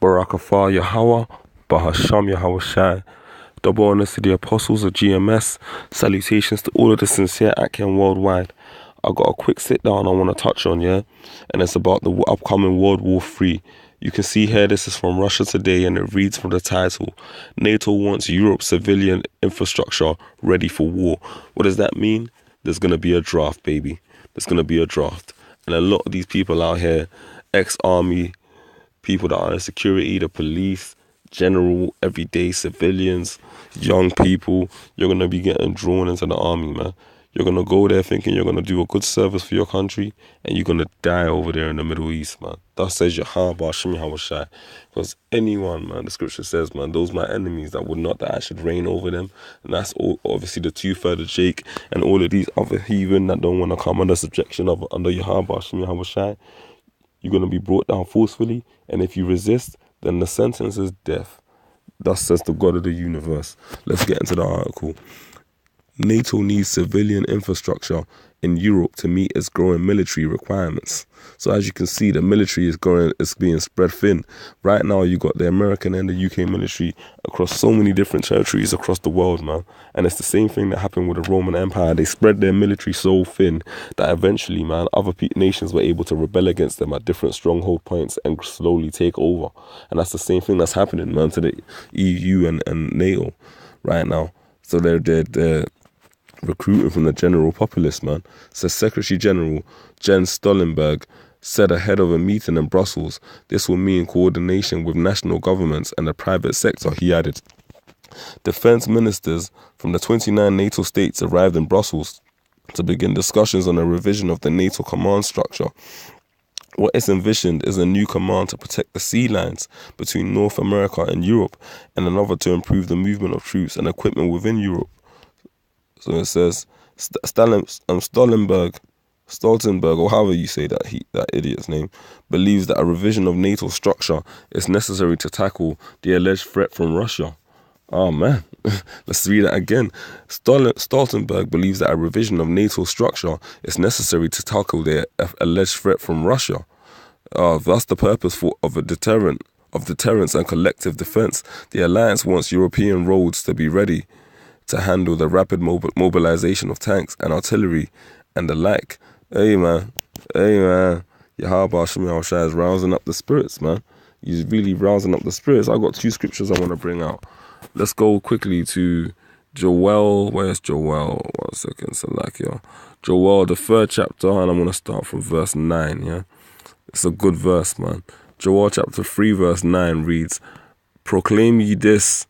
Barakafar Yahweh, Bahasham Yahweh Shai. Double honors to the apostles of GMS. Salutations to all of the sincere Akim worldwide. I got a quick sit down I want to touch on, yeah? And it's about the upcoming World War III. You can see here, this is from Russia Today, and it reads from the title, NATO wants Europe's civilian infrastructure ready for war. What does that mean? There's going to be a draft, baby. There's going to be a draft. And a lot of these people out here, ex-army, people that are in security, the police, general, everyday civilians, young people, you're going to be getting drawn into the army, man. You're going to go there thinking you're going to do a good service for your country, and you're going to die over there in the Middle East, man. Thus says Yahweh Shemi Hawashai. Because anyone, man, the scripture says, man, those my enemies that would not that I should reign over them. And that's all, obviously the two-third of Jake and all of these other heathen that don't want to come under subjection of under Yahweh Shemi Hawashai. You're going to be brought down forcefully, and if you resist, then the sentence is death. Thus says the God of the universe. Let's get into the article. NATO needs civilian infrastructure in Europe to meet its growing military requirements. So as you can see, the military is being spread thin. Right now, you got the American and the UK military across so many different territories across the world, man. And it's the same thing that happened with the Roman Empire. They spread their military so thin that eventually, man, other nations were able to rebel against them at different stronghold points and slowly take over. And that's the same thing that's happening, man, to the EU and NATO right now. So they're recruiting from the general populace, man. Says Secretary General Jens Stoltenberg said ahead of a meeting in Brussels, this will mean coordination with national governments and the private sector, he added. Defense ministers from the 29 NATO states arrived in Brussels to begin discussions on a revision of the NATO command structure. What is envisioned is a new command to protect the sea lines between North America and Europe, and another to improve the movement of troops and equipment within Europe. So it says Stoltenberg, or however you say that idiot's name, believes that a revision of NATO structure is necessary to tackle the alleged threat from Russia. Oh man, let's read that again. Stoltenberg believes that a revision of NATO structure is necessary to tackle the alleged threat from Russia. Thus the purpose of deterrence and collective defense. The alliance wants European roads to be ready to handle the rapid mobilization of tanks and artillery and the like. Hey man, Yahweh Shemi Hawashai is rousing up the spirits, man. He's really rousing up the spirits. I got two scriptures I want to bring out. Let's go quickly to Joel. Where's Joel? 1 second, Salakia. Joel, the 3rd chapter, and I'm going to start from verse 9, yeah? It's a good verse, man. Joel chapter 3, verse 9 reads, proclaim ye this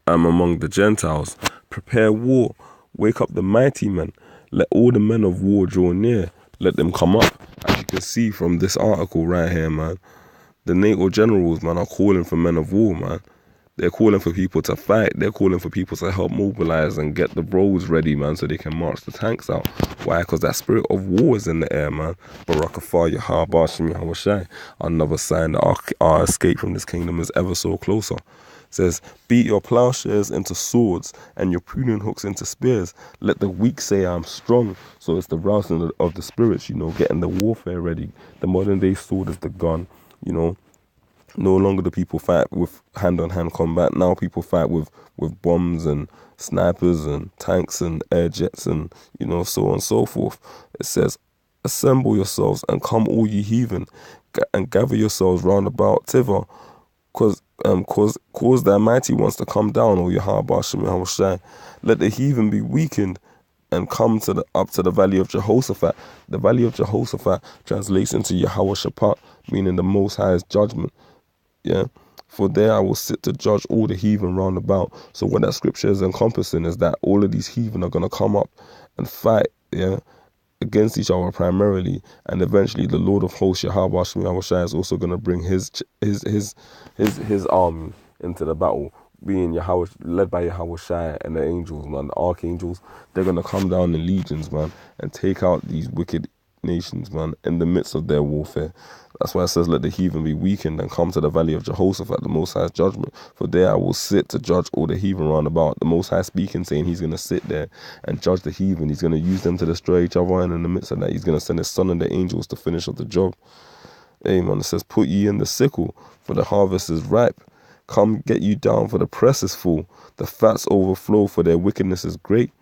among the Gentiles. Prepare war, wake up the mighty men, let all the men of war draw near, let them come up. As you can see from this article right here, man, the NATO generals, man, are calling for men of war, man. They're calling for people to fight. They're calling for people to help mobilize and get the roads ready, man, so they can march the tanks out. Why? Because that spirit of war is in the air, man. Barakafar Yahweh Shemi Hawashai. Another sign that our escape from this kingdom is ever so closer. Says, beat your plowshares into swords and your pruning hooks into spears. Let the weak say I'm strong. So it's the rousing of the spirits, you know, getting the warfare ready. The modern day sword is the gun, you know. No longer do people fight with hand-on-hand combat. Now people fight with bombs and snipers and tanks and air jets and, you know, so on and so forth. It says, assemble yourselves and come all ye heathen and gather yourselves round about thither. Cause thy mighty ones to come down, O Yahweh Shemi Hawashai. Let the heathen be weakened and come up to the valley of Jehoshaphat. The valley of Jehoshaphat translates into Yahweh Shaphat, meaning the Most High's judgment. Yeah, for there I will sit to judge all the heathen round about. So what that scripture is encompassing is that all of these heathen are going to come up and fight, yeah, against each other primarily, and eventually the Lord of hosts Yahweh Shemi Hawashai is also going to bring his army into the battle, being Yahweh, led by Yahweh Shai and the angels, man, the archangels. They're going to come down in legions, man, and take out these wicked nations, man, in the midst of their warfare. That's why it says, let the heathen be weakened and come to the valley of Jehoshaphat, the Most High's judgment. For there I will sit to judge all the heathen round about. The Most High speaking, saying he's going to sit there and judge the heathen. He's going to use them to destroy each other, and in the midst of that, he's going to send his son and the angels to finish up the job. Hey, man, it says, put ye in the sickle, for the harvest is ripe. Come get you down, for the press is full. The fats overflow, for their wickedness is great.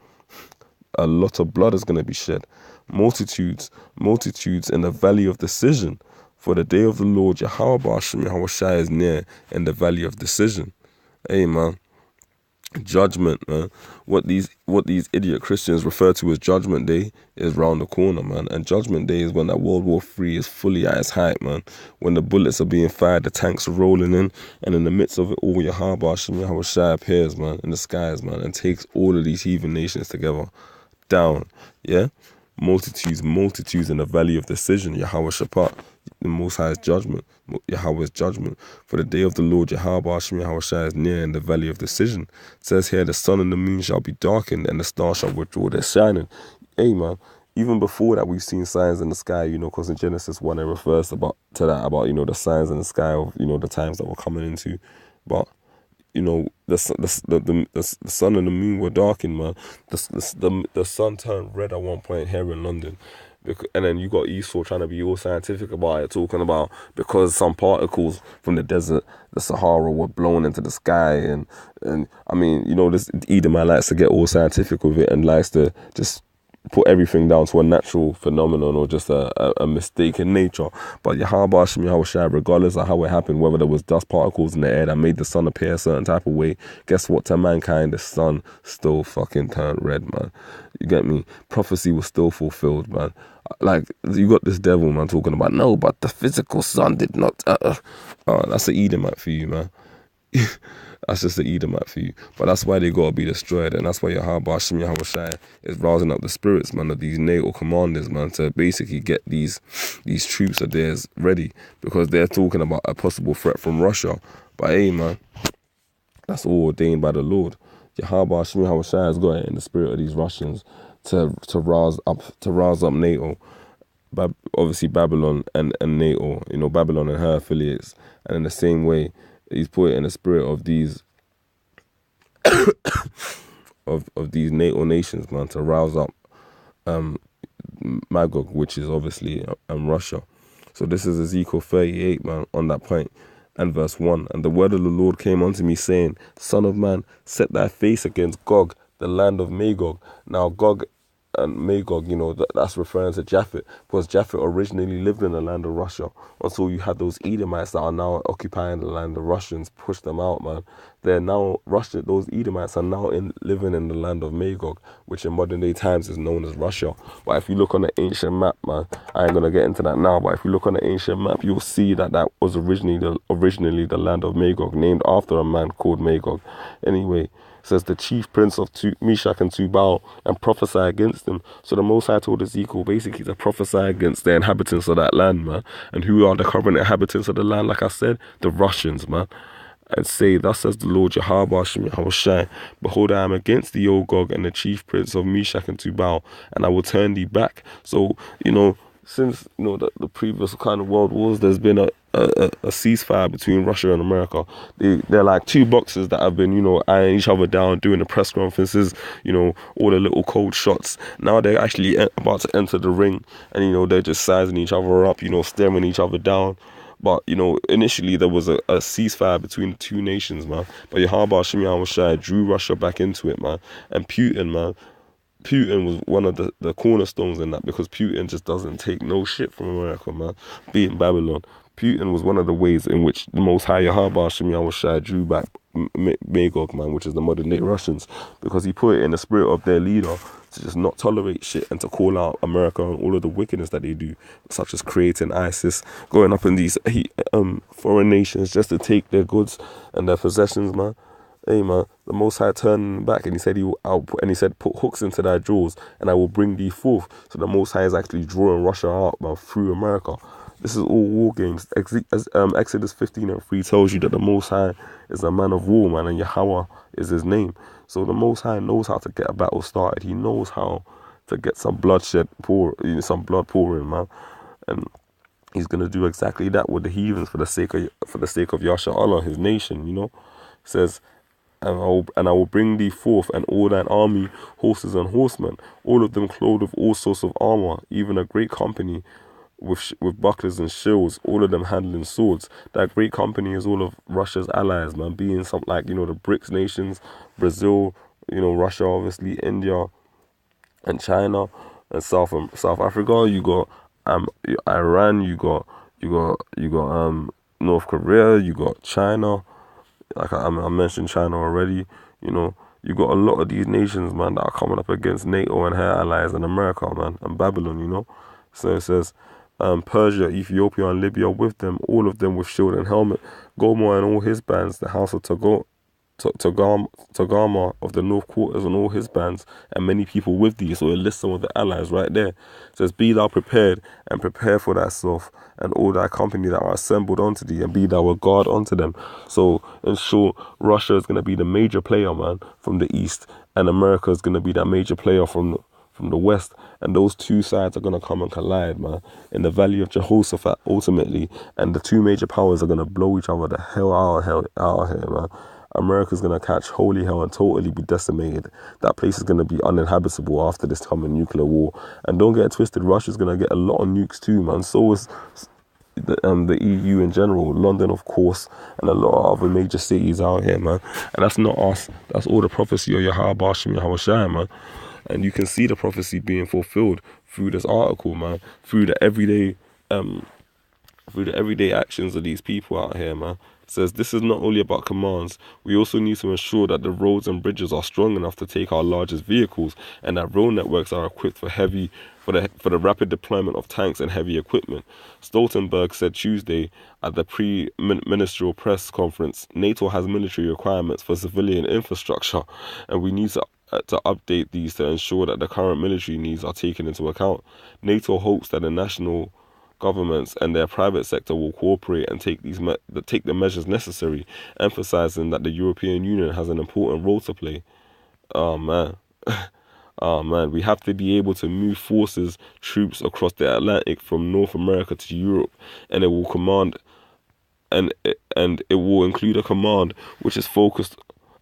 A lot of blood is going to be shed. Multitudes in the valley of decision. For the day of the Lord, Yahweh is near in the valley of decision. Hey, man. Judgment, man. What these idiot Christians refer to as Judgment Day is round the corner, man. And Judgment Day is when that World War III is fully at its height, man. When the bullets are being fired, the tanks are rolling in, and in the midst of it all, Yahweh appears, man, in the skies, man, and takes all of these heathen nations together down. Yeah? Multitudes in the valley of decision. Yahweh Shaphat, the Most High's judgment. Yahweh's judgment. For the day of the Lord, Yahweh is near in the valley of decision. It says here, the sun and the moon shall be darkened, and the stars shall withdraw their shining. Hey, man, even before that, we've seen signs in the sky, you know, because in Genesis 1, it refers to that, you know, the signs in the sky of, you know, the times that we're coming into. But you know, the sun and the moon were darkened, man. The sun turned red at one point here in London. And then you got Esau trying to be all scientific about it, talking about because some particles from the desert, the Sahara, were blown into the sky. And I mean, you know, this Edomite likes to get all scientific with it and likes to just put everything down to a natural phenomenon or just a mistake in nature. But Yahweh regardless of how it happened, whether there was dust particles in the air that made the sun appear a certain type of way, guess what? To mankind, the sun still fucking turned red, man. You get me? Prophecy was still fulfilled, man. Like, you got this devil, man, talking about, no, but the physical sun did not. That's an Edomite for you, man. That's just the Edomite for you. But that's why they gotta be destroyed, and that's why Yahweh is rousing up the spirits, man, of these NATO commanders, man, to basically get these troops of theirs ready, because they're talking about a possible threat from Russia. But hey, man, that's all ordained by the Lord. Yahweh has got it in the spirit of these Russians to rouse up NATO. Obviously Babylon and NATO, you know, Babylon and her affiliates, and in the same way, he's put it in the spirit of these of these NATO nations, man, to rouse up Magog, which is obviously Russia. So this is Ezekiel 38, man, on that point, and verse 1. And the word of the Lord came unto me, saying, Son of man, set thy face against Gog, the land of Magog. Now Gog and Magog, you know, that's referring to Japhet, because Japhet originally lived in the land of Russia, until you had those Edomites that are now occupying the land. The Russians pushed them out, man. They're now those Edomites are now living in the land of Magog, which in modern day times is known as Russia. But if you look on the ancient map, man, I ain't gonna get into that now, but if you look on the ancient map, you'll see that was originally the land of Magog, named after a man called Magog. Anyway, says the chief prince of Meshach and Tubal, and prophesy against them. So the Most High told Ezekiel basically to prophesy against the inhabitants of that land, man. And who are the current inhabitants of the land? Like I said, the Russians, man. And say, thus says the Lord Yahweh, behold, I am against thee, O Gog, and the chief prince of Meshach and Tubal, and I will turn thee back. So, you know, since, you know, the previous kind of world wars, there's been a ceasefire between Russia and America. They're like two boxers that have been, you know, eyeing each other down, doing the press conferences, you know, all the little cold shots. Now they're actually about to enter the ring, and, you know, they're just sizing each other up, you know, staring each other down. But, you know, initially there was a ceasefire between the two nations, man. But Yahweh drew Russia back into it, man. And Putin, man, Putin was one of the cornerstones in that, because Putin just doesn't take no shit from America, man. Being Babylon, Putin was one of the ways in which the Most High Yahweh drew back Magog, man, which is the modern day Russians, because he put it in the spirit of their leader to just not tolerate shit and to call out America and all of the wickedness that they do, such as creating ISIS, going up in these foreign nations just to take their goods and their possessions, man. Hey, man, the Most High turned back, and he said, put hooks into thy jaws, and I will bring thee forth. So the Most High is actually drawing Russia out, man, through America. This is all war games. Exodus 15:3 tells you that the Most High is a man of war, man, and Yahweh is his name. So the Most High knows how to get a battle started. He knows how to get some blood pouring, man, and he's gonna do exactly that with the heathens for the sake of Yasha Allah, his nation. You know, it says, and I will bring thee forth, and all thine army, horses and horsemen, all of them clothed with all sorts of armor, even a great company with bucklers and shields, all of them handling swords. That great company is all of Russia's allies, man, being something like, you know, the BRICS nations, Brazil, you know, Russia, obviously, India, and China, and South Africa. You got Iran, you got North Korea, you got China. Like I mentioned China already. You know, you got a lot of these nations, man, that are coming up against NATO and her allies and America, man, and Babylon, you know. So it says, Persia, Ethiopia, and Libya with them, all of them with shield and helmet. Gomor and all his bands, the house of Tagama of the North Quarters and all his bands, and many people with thee. So it lists some of the allies right there. It says, be thou prepared, and prepare for thyself, and all thy company that are assembled unto thee, and be thou a guard unto them. So in short, Russia is going to be the major player, man, from the east, and America is going to be that major player from the west, and those two sides are going to come and collide, man, in the Valley of Jehoshaphat ultimately, and the two major powers are going to blow each other the hell out of here, man. America's going to catch holy hell and totally be decimated. That place is going to be uninhabitable after this coming nuclear war. And don't get it twisted, Russia's going to get a lot of nukes too, man. So is the EU in general, London, of course, and a lot of other major cities out here, man. And that's not us. That's all the prophecy of Yahweh Bashem Yahweh Shai, man. And you can see the prophecy being fulfilled through this article, man. Through the everyday actions of these people out here, man. It says this is not only about commands. We also need to ensure that the roads and bridges are strong enough to take our largest vehicles, and that road networks are equipped for the rapid deployment of tanks and heavy equipment. Stoltenberg said Tuesday at the pre-ministerial press conference, NATO has military requirements for civilian infrastructure, and we need to update these to ensure that the current military needs are taken into account. NATO hopes that the national governments and their private sector will cooperate and take the measures necessary, emphasizing that the European Union has an important role to play. Oh man. Oh man, we have to be able to move troops across the Atlantic from North America to Europe, and it will include a command which is focused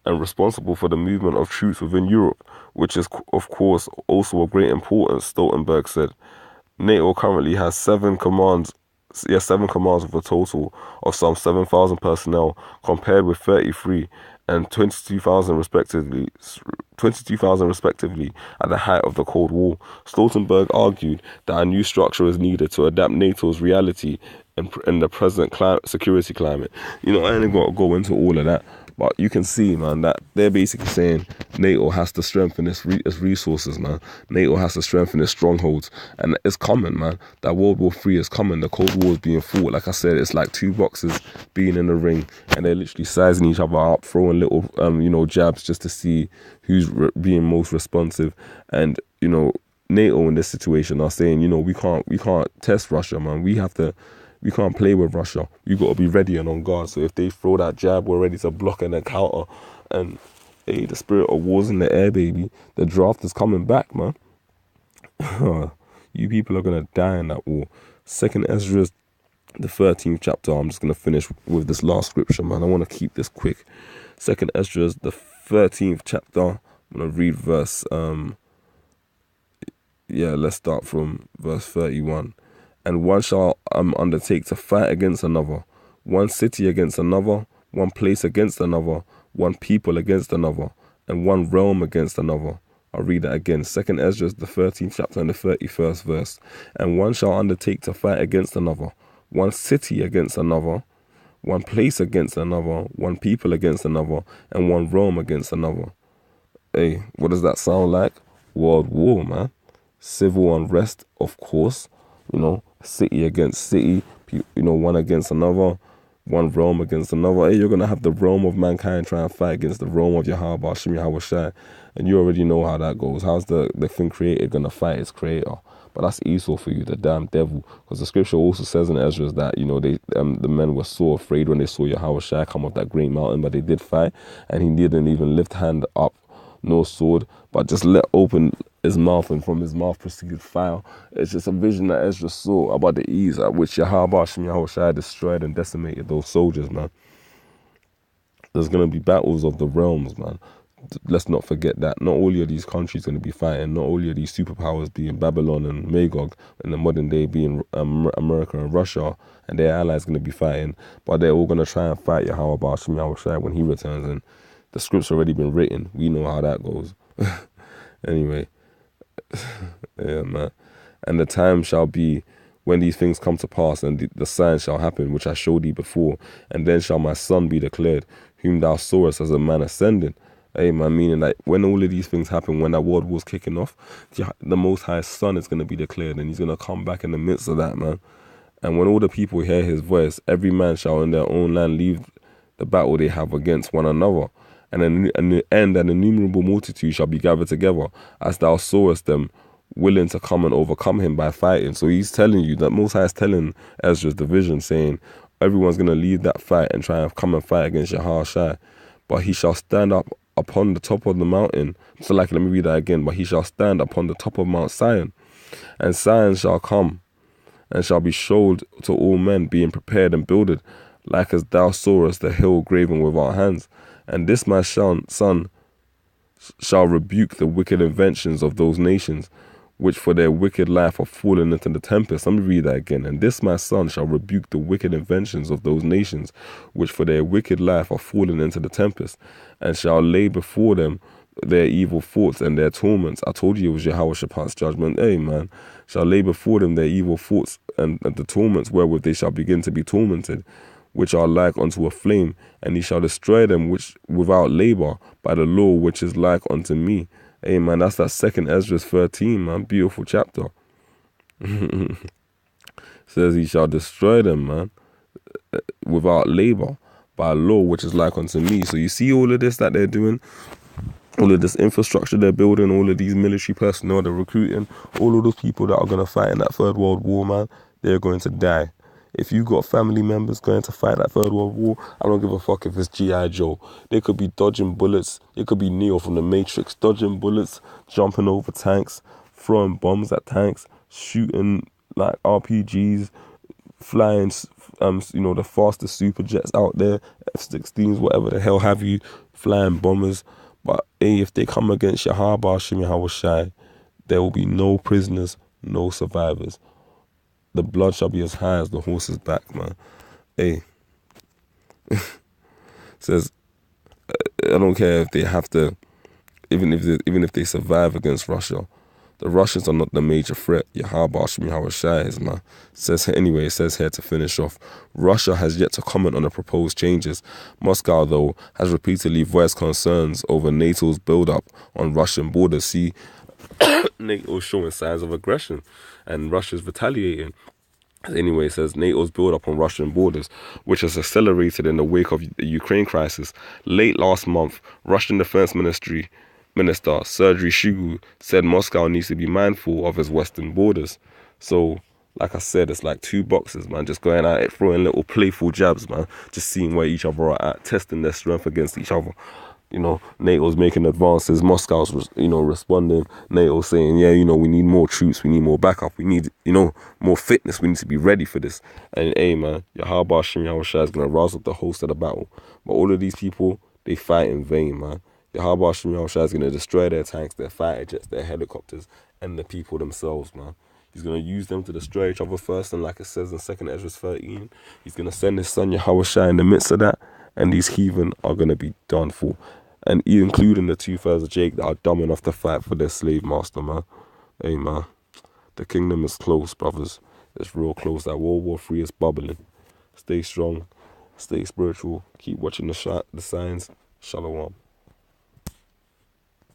and responsible for the movement of troops within Europe, which is of course also of great importance, Stoltenberg said. NATO currently has 7 commands with a total of some 7,000 personnel, compared with 33 and 22,000 respectively at the height of the Cold War. Stoltenberg argued that a new structure is needed to adapt NATO's reality in the present security climate. You know, I ain't got to go into all of that, but you can see, man, that they're basically saying NATO has to strengthen its resources, man. NATO has to strengthen its strongholds, and it's coming, man. That World War III is coming. The Cold War is being fought. Like I said, it's like two boxers being in the ring, and they're literally sizing each other up, throwing little, jabs just to see who's being most responsive. And NATO in this situation are saying, we can't test Russia, man. We can't play with Russia. We got to be ready and on guard. So if they throw that jab, we're ready to block and then counter. And hey, the spirit of war's in the air, baby. The draft is coming back, man. You people are gonna die in that war. 2nd Ezra, the 13th chapter. I'm just gonna finish with this last scripture, man. I want to keep this quick. 2nd Ezra, the 13th chapter. I'm gonna read verse. Let's start from verse 31. And one shall undertake to fight against another, one city against another, one place against another, one people against another, and one realm against another. I'll read that again. 2nd Ezra, the 13th chapter and the 31st verse. And one shall undertake to fight against another, one city against another, one place against another, one people against another, and one realm against another. Hey, what does that sound like? World war, man. Civil unrest, of course. City against city, one against another, one realm against another. Hey, you're going to have the realm of mankind try and fight against the realm of Yahweh Bashem Yahweh Shai. And you already know how that goes. How's the thing created going to fight its creator? But that's Esau for you, the damn devil. Because the scripture also says in Ezra that, the men were so afraid when they saw Yahweh Shai come off that great mountain, but they did fight. And he didn't even lift hand up, no sword, but just let open his mouth, and from his mouth proceeded fire. It's just a vision that Ezra saw about the ease at which Yahweh Bashem Yahweh Shai destroyed and decimated those soldiers, man. There's going to be battles of the realms, man. let's not forget that not only are these countries going to be fighting, not only are these superpowers being Babylon and Magog, in the modern day being America and Russia, and their allies going to be fighting, but they're all going to try and fight Yahweh Ba'ashem Yahushai when he returns, and the script's already been written. We know how that goes. Anyway, yeah, man. And the time shall be when these things come to pass, and the signs shall happen, which I showed thee before, and then shall my son be declared, whom thou sawest as a man ascending. Hey, man, meaning like when all of these things happen, when that world war's kicking off, the Most High's son is going to be declared, and he's going to come back in the midst of that, man. And when all the people hear his voice, every man shall in their own land leave the battle they have against one another. And in the end, an innumerable multitude shall be gathered together, as thou sawest them, willing to come and overcome him by fighting. So he's telling you that Most High is telling Ezra's division, saying everyone's going to leave that fight and try and come and fight against Yahushua. But he shall stand up upon the top of the mountain. So let me read that again. But he shall stand upon the top of Mount Zion, and Zion shall come and shall be showed to all men, being prepared and builded, like as thou sawest the hill graven without hands. And this my son shall rebuke the wicked inventions of those nations, which for their wicked life are fallen into the tempest. Let me read that again. And this my son shall rebuke the wicked inventions of those nations, which for their wicked life are fallen into the tempest, and shall lay before them their evil thoughts and their torments. I told you it was Yahweh Shaphat's judgment. Hey, man. Shall lay before them their evil thoughts and the torments wherewith they shall begin to be tormented, which are like unto a flame, and he shall destroy them which without labor by the law which is like unto me. Hey, man, that's that 2 Ezra 13, man. Beautiful chapter. Says he shall destroy them, man, without labor by a law which is like unto me. So you see all of this that they're doing, all of this infrastructure they're building, all of these military personnel they're recruiting, all of those people that are going to fight in that Third World War, man, they're going to die. If you got family members going to fight that Third World War, I don't give a fuck if it's G.I. Joe. They could be dodging bullets. It could be Neo from the Matrix, dodging bullets, jumping over tanks, throwing bombs at tanks, shooting like RPGs, flying, the fastest super jets out there, F-16s, whatever the hell have you, flying bombers. But hey, if they come against Yahweh Ba'ashem Yahushai, there will be no prisoners, no survivors. The blood shall be as high as the horse's back, man. Hey. Says, I don't care if they have to, even if they survive against Russia, the Russians are not the major threat. Yahweh Ba'ashem Yahushai is, man. It says here to finish off, Russia has yet to comment on the proposed changes. Moscow, though, has repeatedly voiced concerns over NATO's build-up on Russian borders. See, NATO is showing signs of aggression, and Russia's retaliating. Anyway, it says NATO's build-up on Russian borders, which has accelerated in the wake of the Ukraine crisis. Late last month, Russian Defense Minister Sergei Shoigu said Moscow needs to be mindful of its western borders. So, like I said, it's like two boxes, man, just going at it, throwing little playful jabs, man, just seeing where each other are at, testing their strength against each other. NATO's making advances, Moscow's, responding, NATO's saying, yeah, we need more troops, we need more backup, we need, more fitness, we need to be ready for this. And hey, man, Yahweh Ba'ashem Yahushai is going to rouse up the host of the battle. But all of these people, they fight in vain, man. Yahweh Ba'ashem Yahushai is going to destroy their tanks, their fighter jets, their helicopters, and the people themselves, man. He's going to use them to destroy each other first, and like it says in 2 Ezra 13, he's going to send his son Yahushai in the midst of that, and these heathen are going to be done for. And including the 2/3 of Jake that are dumb enough to fight for their slave master, man. Hey, man, the kingdom is close, brothers. It's real close. That World War III is bubbling. Stay strong, stay spiritual, keep watching the signs. Shalom.